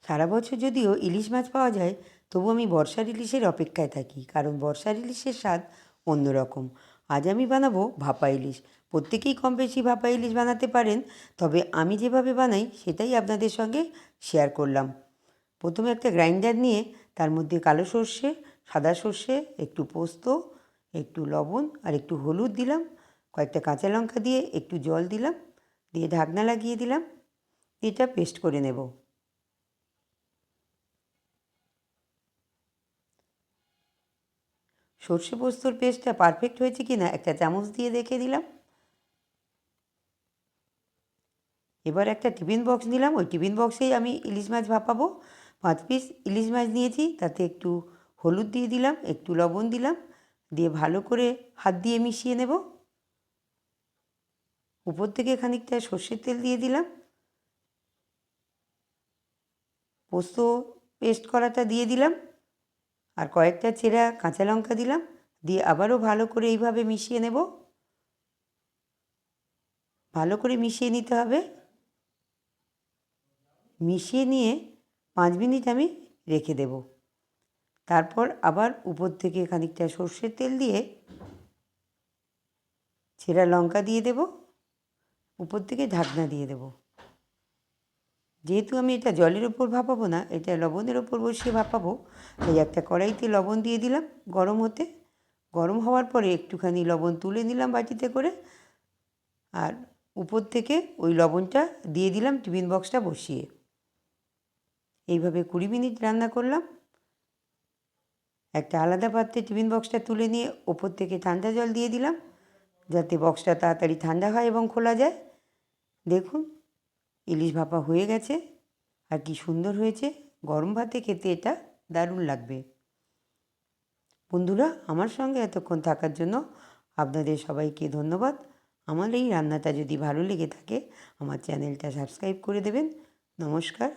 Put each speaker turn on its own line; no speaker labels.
সারা বছর যদিও ইলিশ মাছ পাওয়া যায়, তবু আমি বর্ষার ইলিশের অপেক্ষায় থাকি, কারণ বর্ষার ইলিশের স্বাদ অন্যরকম। আজ আমি বানাবো ভাপা ইলিশ। প্রত্যেকেই কম বেশি ভাপা ইলিশ বানাতে পারেন, তবে আমি যেভাবে বানাই সেটাই আপনাদের সঙ্গে শেয়ার করলাম। প্রথমে একটা গ্রাইন্ডার নিয়ে তার মধ্যে কালো সর্ষে, সাদা সর্ষে, একটু পোস্ত, একটু লবণ আর একটু হলুদ দিলাম, কয়েকটা কাঁচা লঙ্কা দিয়ে একটু জল দিলাম, দিয়ে ঢাকনা লাগিয়ে দিলাম। এটা পেস্ট করে নেব। সর্ষে পোস্তর পেস্টটা পারফেক্ট হয়েছে কি না একটা চামচ দিয়ে দেখে দিলাম। এবার একটা টিফিন বক্স নিলাম, ওই টিফিন বক্সেই আমি ইলিশ মাছ ভাপাবো। 5 পিস ইলিশ মাছ নিয়েছি, তাতে একটু হলুদ দিয়ে দিলাম, একটু লবণ দিলাম, দিয়ে ভালো করে হাত দিয়ে মিশিয়ে নেব। উপর থেকে খানিকটা সর্ষের তেল দিয়ে দিলাম, পোস্ত পেস্ট করাটা দিয়ে দিলাম, আর কয়েকটা চেরা কাঁচা লঙ্কা দিলাম, দিয়ে আবারও ভালো করে এইভাবে মিশিয়ে নেব। ভালো করে মিশিয়ে নিতে হবে। মিশিয়ে নিয়ে 5 মিনিট আমি রেখে দেব। তারপর আবার উপর থেকে খানিকটা সর্ষের তেল দিয়ে ছেঁড়া লঙ্কা দিয়ে দেব, উপর থেকে ঢাকনা দিয়ে দেব। যেহেতু আমি এটা জলের ওপর ভাপাবো না, এটা লবণের ওপর বসিয়ে ভাপাবো, তাই একটা কড়াইতে লবণ দিয়ে দিলাম গরম হতে। গরম হওয়ার পরে একটুখানি লবণ তুলে নিলাম বাটিতে করে, আর উপর থেকে ওই লবণটা দিয়ে দিলাম টিফিন বক্সটা বসিয়ে। এইভাবে 20 মিনিট রান্না করলাম। একটা আলাদা পাত্রে টিফিন বক্সটা তুলে নিয়ে ওপর থেকে ঠান্ডা জল দিয়ে দিলাম, যাতে বক্সটা তাড়াতাড়ি ঠান্ডা হয় এবং খোলা যায়। দেখুন, ইলিশ ভাপা হয়ে গেছে, আর কি সুন্দর হয়েছে। গরম ভাতে খেতে এটা দারুণ লাগবে। বন্ধুরা, আমার সঙ্গে এতক্ষণ থাকার জন্য আপনাদের সবাইকে ধন্যবাদ। আমার এই রান্নাটা যদি ভালো লেগে থাকে, আমার চ্যানেলটা সাবস্ক্রাইব করে দেবেন। নমস্কার।